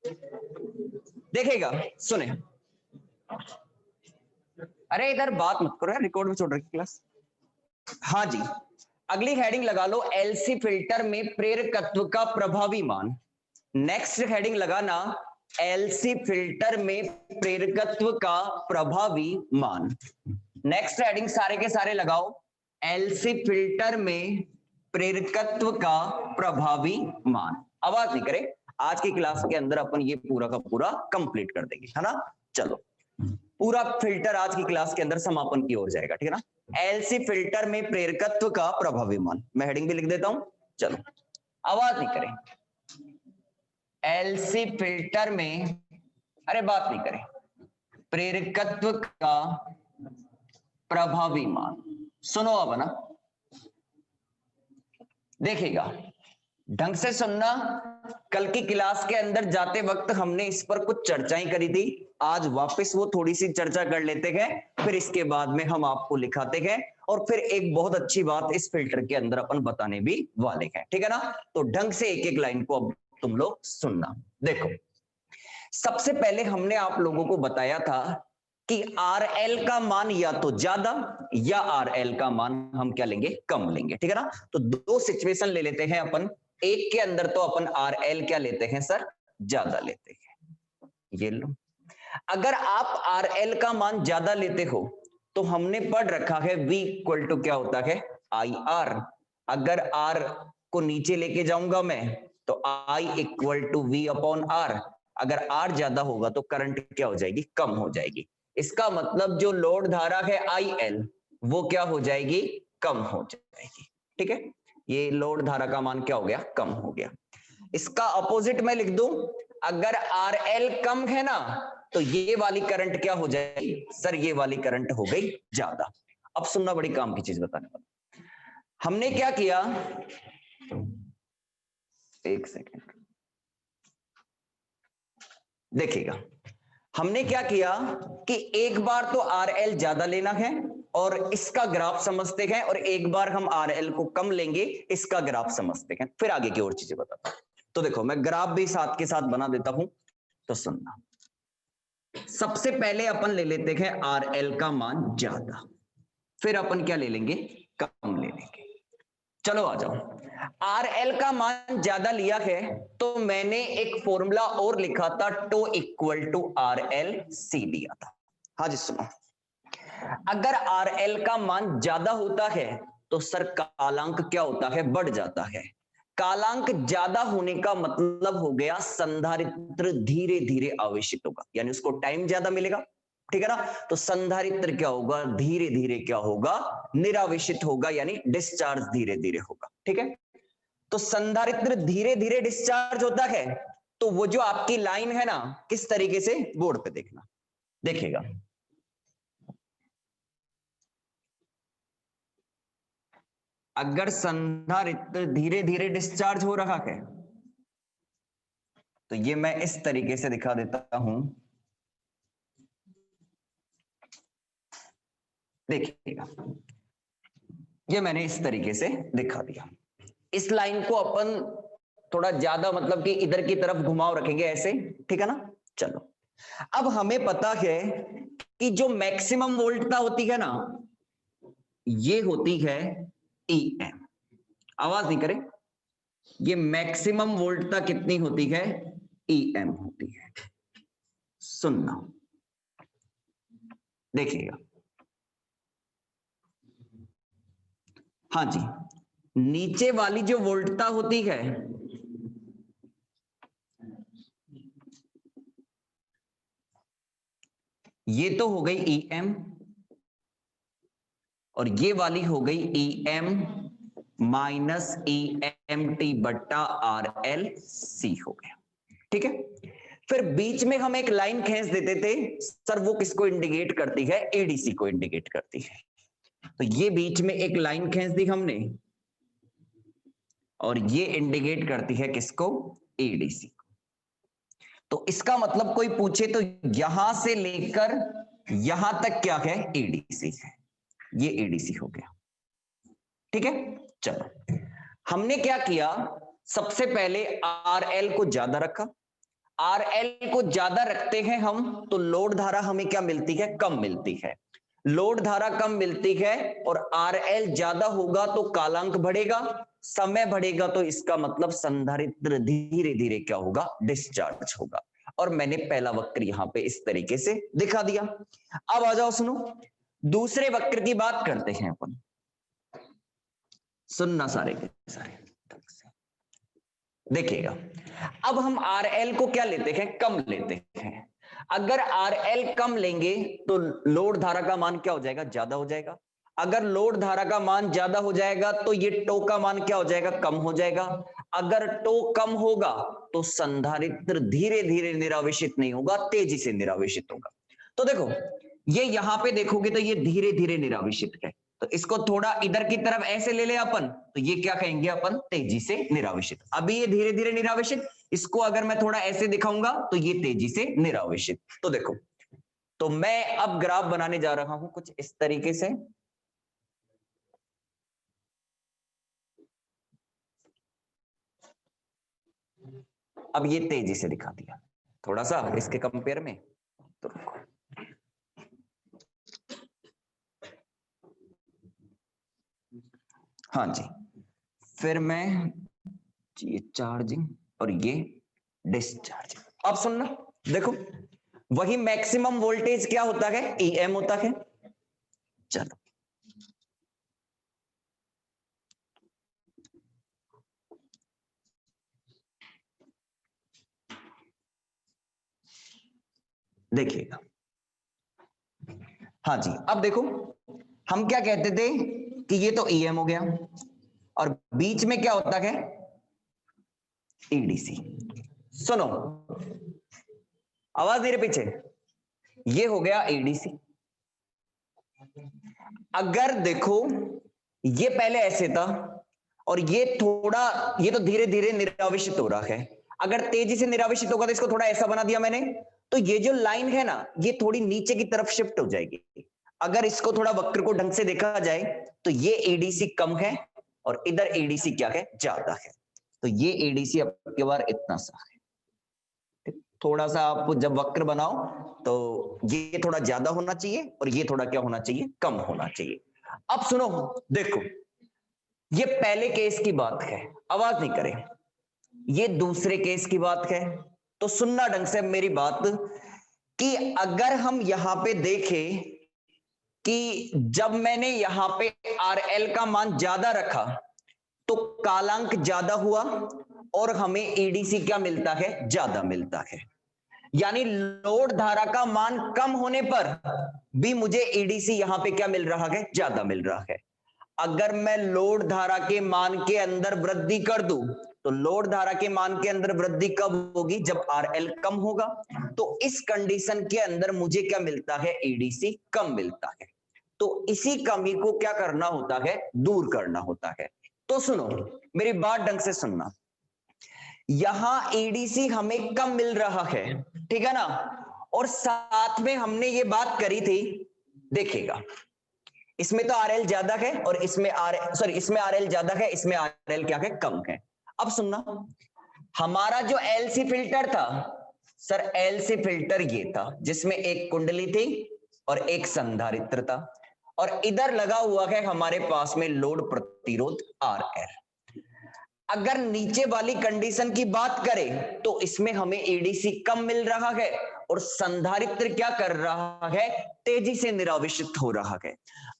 देखिएगा, सुने, अरे इधर बात मत करो यार, रिकॉर्ड में छोड़ रखी क्लास। हाँ जी, अगली हेडिंग लगा लो, एलसी फिल्टर में प्रेरकत्व का प्रभावी मान। नेक्स्ट हेडिंग लगाना, एलसी फिल्टर में प्रेरकत्व का प्रभावी मान। नेक्स्ट हेडिंग सारे के सारे लगाओ, एलसी फिल्टर में प्रेरकत्व का प्रभावी मान। आवाज नहीं करे, आज की क्लास के अंदर अपन ये पूरा का पूरा कंप्लीट कर देंगे, है ना। चलो, पूरा फिल्टर आज की क्लास के अंदर समापन की ओर जाएगा, ठीक है ना। एलसी फिल्टर में प्रेरकत्व का प्रभावी मान, मैं हेडिंग भी लिख देता हूं। चलो, आवाज नहीं करें, एलसी फिल्टर में, अरे बात नहीं करें, प्रेरकत्व का प्रभावी मान। सुनो अब ना, देखिएगा, ढंग से सुनना। कल की क्लास के अंदर जाते वक्त हमने इस पर कुछ चर्चाएं करी थी, आज वापस वो थोड़ी सी चर्चा कर लेते हैं, फिर इसके बाद में हम आपको लिखाते हैं और फिर एक बहुत अच्छी बात इस फिल्टर के अंदर अपन बताने भी वाले हैं, ठीक है ना। तो ढंग से एक एक लाइन को अब तुम लोग सुनना। देखो, सबसे पहले हमने आप लोगों को बताया था कि RL का मान या तो ज्यादा या RL का मान हम क्या लेंगे, कम लेंगे, ठीक है ना। तो दो सिचुएशन ले लेते हैं अपन, एक के अंदर तो अपन RL क्या लेते हैं सर, ज्यादा लेते हैं। ये लो, अगर आप RL का मान ज्यादा लेते हो तो हमने पढ़ रखा है V इक्वल टू क्या होता है, IR। अगर R को नीचे लेके जाऊंगा मैं तो I equal to V upon R। अगर R ज्यादा होगा तो करंट क्या हो जाएगी, कम हो जाएगी। इसका मतलब जो लोड धारा है IL वो क्या हो जाएगी, कम हो जाएगी, ठीक है। ये लोड धारा का मान क्या हो गया, कम हो गया। इसका अपोजिट मैं लिख दूं, अगर RL कम है ना तो ये वाली करंट क्या हो जाएगी सर, ये वाली करंट हो गई ज्यादा। अब सुनना, बड़ी काम की चीज बताने वाला। हमने क्या किया, एक सेकेंड देखिएगा, हमने क्या किया कि एक बार तो RL ज्यादा लेना है और इसका ग्राफ समझते हैं, और एक बार हम RL को कम लेंगे, इसका ग्राफ समझते हैं, फिर आगे की और चीजें बताता हूं। तो देखो, मैं ग्राफ भी साथ के साथ बना देता हूं, तो सुनना। सबसे पहले अपन ले लेते हैं RL का मान ज्यादा, फिर अपन क्या ले लेंगे, कम ले लेंगे। चलो आ जाओ, RL का मान ज्यादा लिया है तो मैंने एक फॉर्मूला और लिखा था, tau equal to RL C लिया था। हाँ जी सुनो, अगर RL का मान ज्यादा होता है तो सर कालांक क्या होता है, बढ़ जाता है। कालांक ज्यादा होने का मतलब हो गया संधारित्र धीरे धीरे आवेशित होगा, यानी उसको टाइम ज्यादा मिलेगा, ठीक है ना। तो संधारित्र क्या होगा, धीरे धीरे क्या होगा, निरावेशित होगा, यानी डिस्चार्ज धीरे धीरे होगा, ठीक है। तो संधारित्र धीरे धीरे डिस्चार्ज होता है, तो वो जो आपकी लाइन है ना, किस तरीके से, बोर्ड पे देखना, देखिएगा, अगर संधारित्र धीरे धीरे डिस्चार्ज हो रहा है तो ये मैं इस तरीके से दिखा देता हूं, देखिएगा, ये मैंने इस तरीके से दिखा दिया। इस लाइन को अपन थोड़ा ज्यादा मतलब कि इधर की तरफ घुमाव रखेंगे ऐसे, ठीक है ना। चलो, अब हमें पता है कि जो मैक्सिमम वोल्टता होती है ना, ये होती है EM। आवाज नहीं करे, ये मैक्सिमम वोल्टता कितनी होती है, EM होती है। सुनना, देखिएगा, हाँ जी, नीचे वाली जो वोल्टता होती है ये तो हो गई EM, और ये वाली हो गई EM माइनस EMT बट्टा RLC हो गया, ठीक है। फिर बीच में हम एक लाइन खींच देते थे सर, वो किसको इंडिकेट करती है, ADC को इंडिकेट करती है। तो ये बीच में एक लाइन खींच दी हमने और ये इंडिकेट करती है किसको, ADC को। तो इसका मतलब कोई पूछे तो यहां से लेकर यहां तक क्या है, ADC है, ये ADC हो गया, ठीक है। चलो, हमने क्या किया, सबसे पहले RL को ज्यादा रखा, आर एल को ज्यादा रखते हैं हम तो लोड धारा हमें क्या मिलती है, कम मिलती है। लोड धारा कम मिलती है और आर एल ज्यादा होगा तो कालांक बढ़ेगा, समय बढ़ेगा तो इसका मतलब संधारित्र धीरे धीरे क्या होगा, डिस्चार्ज होगा। और मैंने पहला वक्र यहां पे इस तरीके से दिखा दिया। अब आ जाओ सुनो, दूसरे वक्र की बात करते हैं अपन। सुनना सारे के सारे देखिएगा। अब हम आर एल को क्या लेते हैं, कम लेते हैं। अगर आर एल कम लेंगे तो लोड धारा का मान क्या हो जाएगा, ज्यादा हो जाएगा। अगर लोड धारा का मान ज्यादा हो जाएगा तो ये टो का मान क्या हो जाएगा, कम हो जाएगा। अगर टो कम होगा तो संधारित्र धीरे धीरे निरावेशित नहीं होगा, तेजी से निरावेशित होगा। तो देखो ये यहां पे देखोगे तो ये धीरे धीरे निरावेशित है, तो इसको थोड़ा इधर की तरफ ऐसे ले ले अपन, तो ये क्या कहेंगे अपन, तेजी से निरावेशित। अभी ये धीरे धीरे निरावेशित, इसको अगर मैं थोड़ा ऐसे दिखाऊंगा तो ये तेजी से निरावेशित। तो देखो, तो मैं अब ग्राफ बनाने जा रहा हूं कुछ इस तरीके से। अब ये तेजी से दिखा दिया थोड़ा सा इसके कंपेयर में, तो हाँ जी, फिर मैं ये चार्जिंग और ये डिस्चार्जिंग। अब सुनना, देखो वही मैक्सिमम वोल्टेज क्या होता है, EM होता है। चलो देखिएगा, हाँ जी। अब देखो हम क्या कहते थे कि ये तो EM हो गया और बीच में क्या होता है, EDC। सुनो, आवाज मेरे पीछे, ये हो गया EDC। अगर देखो ये पहले ऐसे था और ये थोड़ा, ये तो धीरे धीरे निरावेशित हो रहा है। अगर तेजी से निरावेशित होगा तो इसको थोड़ा ऐसा बना दिया मैंने, तो ये जो लाइन है ना ये थोड़ी नीचे की तरफ शिफ्ट हो जाएगी। अगर इसको थोड़ा वक्र को ढंग से देखा जाए तो ये EDC कम है और इधर EDC क्या है, ज्यादा है। तो ये EDC आपके बार इतना सा है। थोड़ा सा आप जब वक्र बनाओ तो ये थोड़ा ज्यादा होना चाहिए और ये थोड़ा क्या होना चाहिए, कम होना चाहिए। अब सुनो, देखो ये पहले केस की बात है, आवाज नहीं करें, ये दूसरे केस की बात है। तो सुनना ढंग से मेरी बात, कि अगर हम यहां पे देखें कि जब मैंने यहां पे RL का मान ज्यादा रखा तो कालांक ज्यादा हुआ और हमें EDC क्या मिलता है, ज्यादा मिलता है। यानी लोड धारा का मान कम होने पर भी मुझे EDC यहां पे क्या मिल रहा है, ज्यादा मिल रहा है। अगर मैं लोड धारा के मान के अंदर वृद्धि कर दूं तो लोड धारा के मान के अंदर वृद्धि कब होगी, जब RL कम होगा। तो इस कंडीशन के अंदर मुझे क्या मिलता है, EDC कम मिलता है। तो इसी कमी को क्या करना होता है, दूर करना होता है। तो सुनो मेरी बात ढंग से सुनना, यहां EDC हमें कम मिल रहा है, ठीक है ना, और साथ में हमने ये बात करी थी, देखिएगा इसमें तो RL ज्यादा है और इसमें इसमें RL ज्यादा है, इसमें RL क्या है, कम है। अब सुनना, हमारा जो LC फिल्टर था सर, LC फिल्टर ये था जिसमें एक कुंडली थी और एक संधारित्र था और इधर लगा हुआ है हमारे पास में लोड प्रतिरोध RL। अगर नीचे वाली कंडीशन की बात करें तो इसमें हमें EDC कम मिल रहा है और संधारित्र क्या कर रहा है, तेजी से निरावेशित हो रहा है।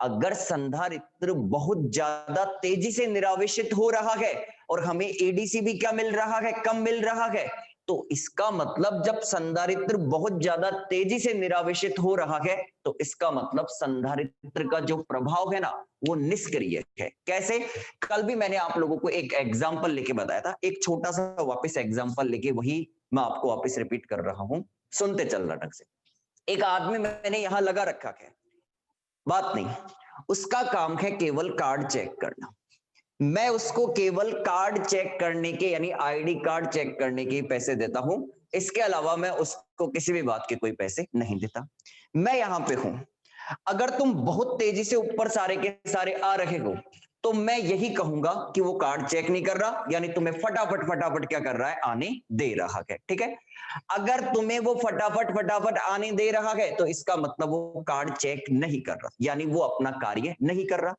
अगर संधारित्र बहुत ज्यादा तेजी से निरावेशित हो रहा है और हमें EDC भी क्या मिल रहा है, कम मिल रहा है, तो इसका मतलब जब संधारित्र बहुत ज्यादा तेजी से निरावेशित हो रहा है तो इसका मतलब संधारित्र का जो प्रभाव है ना वो निष्क्रिय है। कैसे, कल भी मैंने आप लोगों को एक एग्जांपल लेके बताया था, एक छोटा सा वापस एग्जांपल लेके वही मैं आपको वापस रिपीट कर रहा हूं, सुनते चलना ढंग से। एक आदमी मैंने यहां लगा रखा है, बात नहीं, उसका काम है केवल कार्ड चेक करना। मैं उसको केवल कार्ड चेक करने के यानी ID कार्ड चेक करने के पैसे देता हूं, इसके अलावा मैं उसको किसी भी बात के कोई पैसे नहीं देता। मैं यहां पे हूं, अगर तुम बहुत तेजी से ऊपर सारे के सारे आ रहे हो तो तो मैं यही कहूंगा कि वो कार्ड चेक नहीं कर रहा, यानी तुम्हें फटाफट फटाफट क्या कर रहा है, आने दे रहा है। ठीक है, अगर तुम्हें वो फटाफट फटाफट आने दे रहा है तो इसका मतलब वो कार्ड चेक नहीं कर रहा, यानी वो अपना कार्य नहीं कर रहा।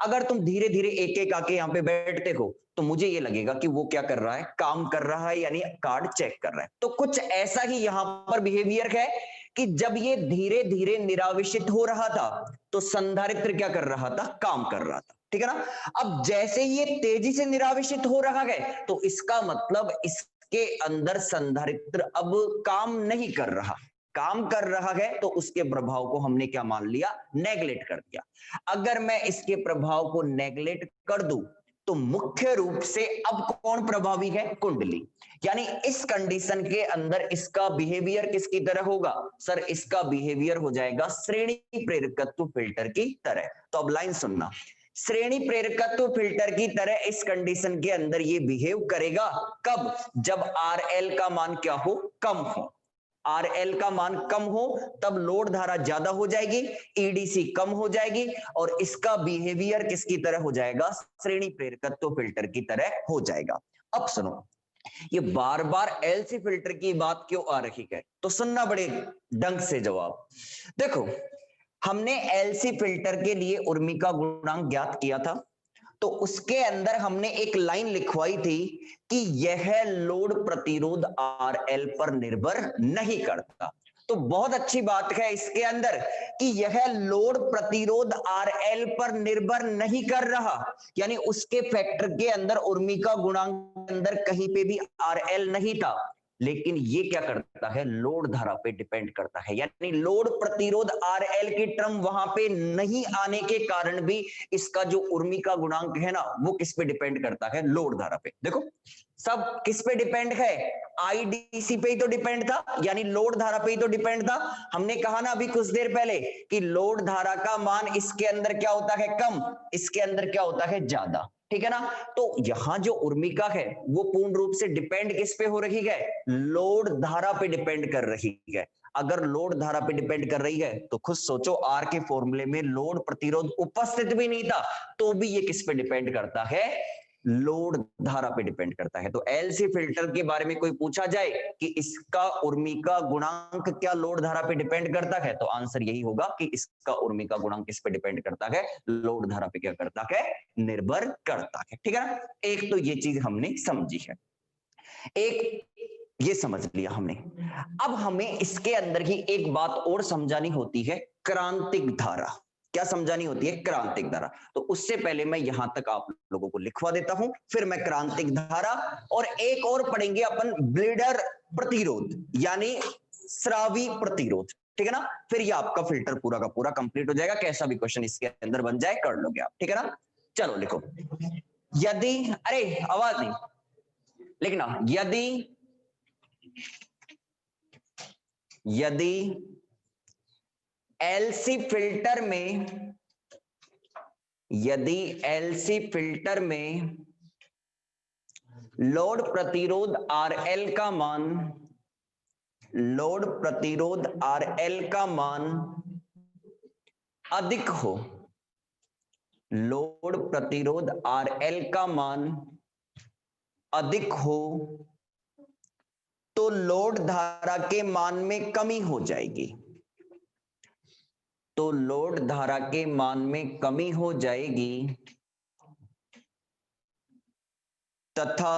अगर तुम धीरे धीरे एक एक आके यहाँ पे बैठते हो तो मुझे ये लगेगा कि वो क्या कर रहा है, काम कर रहा है, यानी कार्ड चेक कर रहा है। तो कुछ ऐसा ही यहाँ पर बिहेवियर है कि जब ये धीरे धीरे निराविशित हो रहा था तो संधारित्र क्या कर रहा था, काम कर रहा था। ठीक है ना, अब जैसे ये तेजी से निराविशित हो रहा है तो इसका मतलब इसके अंदर संधारित्र अब काम नहीं कर रहा, काम कर रहा है तो उसके प्रभाव को हमने क्या मान लिया, नेगलेक्ट कर दिया। अगर मैं इसके प्रभाव को नेगलेक्ट कर दूं तो मुख्य रूप से अब कौन प्रभावी है, कुंडली। यानी इस कंडीशन के अंदर इसका बिहेवियर किसकी तरह होगा सर, इसका बिहेवियर हो जाएगा श्रेणी प्रेरकत्व फिल्टर की तरह। तो अब लाइन सुनना, श्रेणी प्रेरकत्व फिल्टर की तरह इस कंडीशन के अंदर ये बिहेव करेगा। कब, जब RL का मान क्या हो, कम हो। RL का मान कम हो तब लोड धारा ज्यादा हो जाएगी, EDC कम हो जाएगी और इसका बिहेवियर किसकी तरह हो जाएगा, श्रेणी प्रेरकत्व फिल्टर की तरह हो जाएगा। अब सुनो, ये बार बार LC फिल्टर की बात क्यों आ रही है, तो सुनना बड़े ढंग से जवाब। देखो, हमने LC फिल्टर के लिए उर्मी का गुणांक ज्ञात किया था, तो उसके अंदर हमने एक लाइन लिखवाई थी कि यह लोड प्रतिरोध RL पर निर्भर नहीं करता। तो बहुत अच्छी बात है इसके अंदर कि यह लोड प्रतिरोध RL पर निर्भर नहीं कर रहा, यानी उसके फैक्टर के अंदर उर्मी का गुणांक के अंदर कहीं पे भी RL नहीं था। लेकिन ये क्या करता है, लोड धारा पे डिपेंड करता है, यानी लोड प्रतिरोध RL की टर्म वहां पे नहीं आने के कारण भी इसका जो उर्मी का गुणांक है ना, वो किस पे डिपेंड करता है, लोड धारा पे। देखो सब किस पे डिपेंड है, IDC पे ही तो डिपेंड था, यानी लोड धारा पे ही तो डिपेंड था। हमने कहा ना अभी कुछ देर पहले कि लोड धारा का मान इसके अंदर क्या होता है, कम, इसके अंदर क्या होता है, ज्यादा। ठीक है ना, तो यहां जो उर्मिका है वो पूर्ण रूप से डिपेंड किस पे हो रही है, लोड धारा पे डिपेंड कर रही है। अगर लोड धारा पे डिपेंड कर रही है तो खुद सोचो, आर के फॉर्मूले में लोड प्रतिरोध उपस्थित भी नहीं था तो भी ये किस पे डिपेंड करता है, लोड धारा पे डिपेंड करता है। तो LC फिल्टर के बारे में कोई पूछा जाए कि इसका उर्मी का गुणांक क्या लोड धारा पे डिपेंड करता है, तो आंसर यही होगा कि इसका उर्मी का गुणांक किस पे डिपेंड करता है, लोड धारा पे क्या करता है, निर्भर करता है। ठीक है ना, एक तो ये चीज हमने समझी है, एक ये समझ लिया हमने। अब हमें इसके अंदर ही एक बात और समझानी होती है, क्रांतिक धारा। क्या समझानी होती है, क्रांतिक धारा। तो उससे पहले मैं यहां तक आप लोगों को लिखवा देता हूं, फिर मैं क्रांतिक धारा और एक और पढ़ेंगे अपन, ब्लीडर प्रतिरोध यानी स्रावी प्रतिरोध। ठीक है ना, फिर ये आपका फिल्टर पूरा का पूरा कंप्लीट हो जाएगा, कैसा भी क्वेश्चन इसके अंदर बन जाए कर लोगे आप। ठीक है ना, चलो लिखो, यदि, अरे आवाज नहीं लिखना, यदि LC फिल्टर में, यदि LC फिल्टर में लोड प्रतिरोध RL का मान, लोड प्रतिरोध RL का मान अधिक हो, लोड प्रतिरोध RL का मान अधिक हो तो लोड धारा के मान में कमी हो जाएगी, तो लोड धारा के मान में कमी हो जाएगी तथा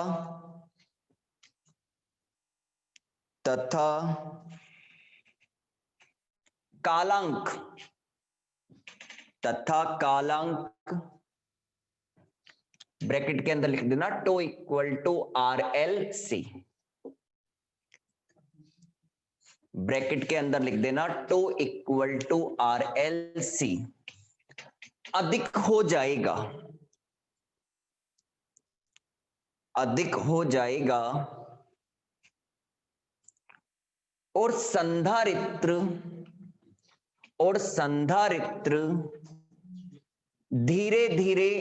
कालांक, तथा कालांक ब्रैकेट के अंदर लिख देना, tau equal to RLC, bracket के अंदर लिख देना टो इक्वल टू RLC, अधिक हो जाएगा, अधिक हो जाएगा और संधारित्र, और संधारित्र धीरे धीरे,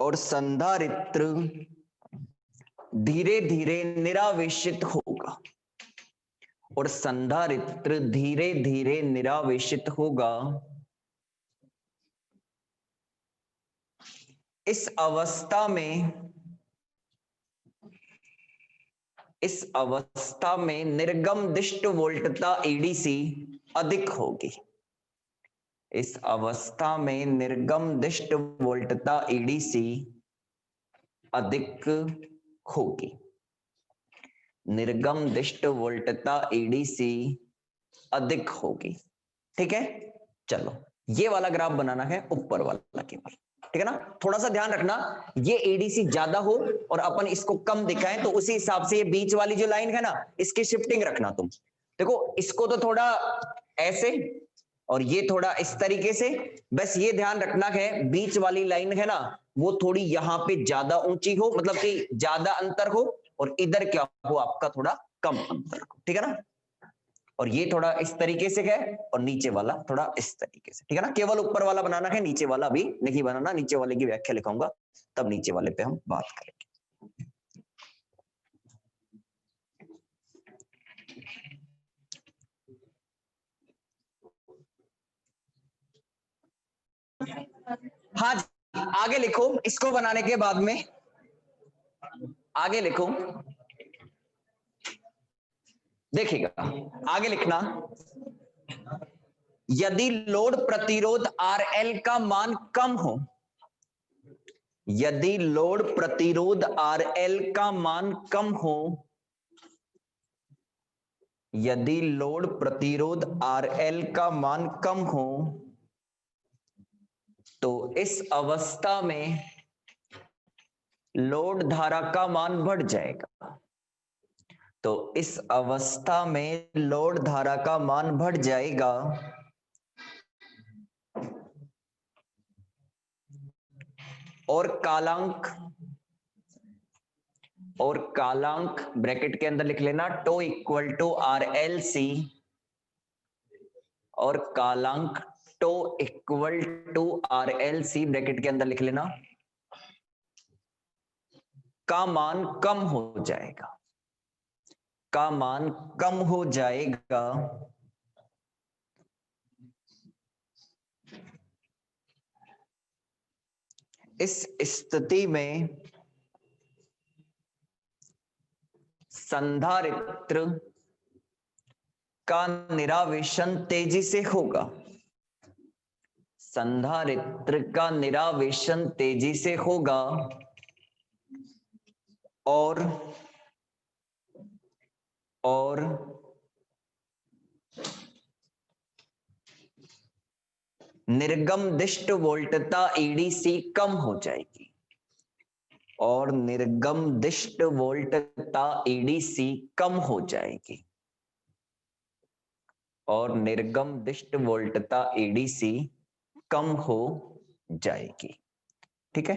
और संधारित्र धीरे धीरे निरावेशित होगा, और संधारित्र धीरे धीरे निरावेशित होगा इस अवस्था में निर्गम दिष्ट वोल्टता एडीसी अधिक होगी। इस अवस्था में निर्गम दिष्ट वोल्टता एडीसी अधिक होगी। निर्गम दिष्ट वोल्टता एडीसी अधिक होगी। ठीक है, चलो ये वाला ग्राफ बनाना है, ऊपर वाला केवल। ठीक है ना, थोड़ा सा ध्यान रखना, ये एडीसी ज्यादा हो और अपन इसको कम दिखाएं तो उसी हिसाब से ये बीच वाली जो लाइन है ना, इसकी शिफ्टिंग रखना तुम। देखो इसको तो थोड़ा ऐसे और ये थोड़ा इस तरीके से, बस ये ध्यान रखना है बीच वाली लाइन है ना, वो थोड़ी यहाँ पे ज्यादा ऊंची हो, मतलब कि ज्यादा अंतर हो, और इधर क्या हो आपका थोड़ा कम अंतर हो। ठीक है ना, और ये थोड़ा इस तरीके से है और नीचे वाला थोड़ा इस तरीके से। ठीक है ना, केवल ऊपर वाला बनाना है, नीचे वाला अभी नहीं बनाना। नीचे वाले की व्याख्या लिखाऊंगा तब नीचे वाले पे हम बात करेंगे। हाँ जी, आगे लिखो, इसको बनाने के बाद में आगे लिखो, देखिएगा आगे लिखना, यदि लोड प्रतिरोध RL का मान कम हो, यदि लोड प्रतिरोध RL का मान कम हो, यदि लोड प्रतिरोध RL का मान कम हो, तो इस अवस्था में लोड धारा का मान बढ़ जाएगा। तो इस अवस्था में लोड धारा का मान बढ़ जाएगा और कालांक ब्रैकेट के अंदर लिख लेना, टो इक्वल टू RLC, और कालांक टो इक्वल टू RLC ब्रैकेट के अंदर लिख लेना, का मान कम हो जाएगा, का मान कम हो जाएगा। इस स्थिति में संधारित्र का निरावेशन तेजी से होगा, संधारित्र का निरावेशन तेजी से होगा और निर्गम दिष्ट वोल्टता एडीसी कम हो जाएगी, और निर्गम दिष्ट वोल्टता एडीसी कम हो जाएगी, और निर्गम दिष्ट वोल्टता एडीसी कम हो जाएगी। ठीक है,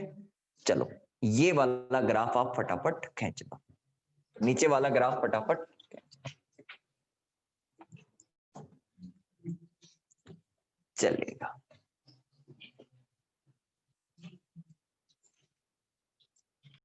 चलो ये वाला ग्राफ आप फटाफट खींच लो, नीचे वाला ग्राफ फटाफट चलेगा।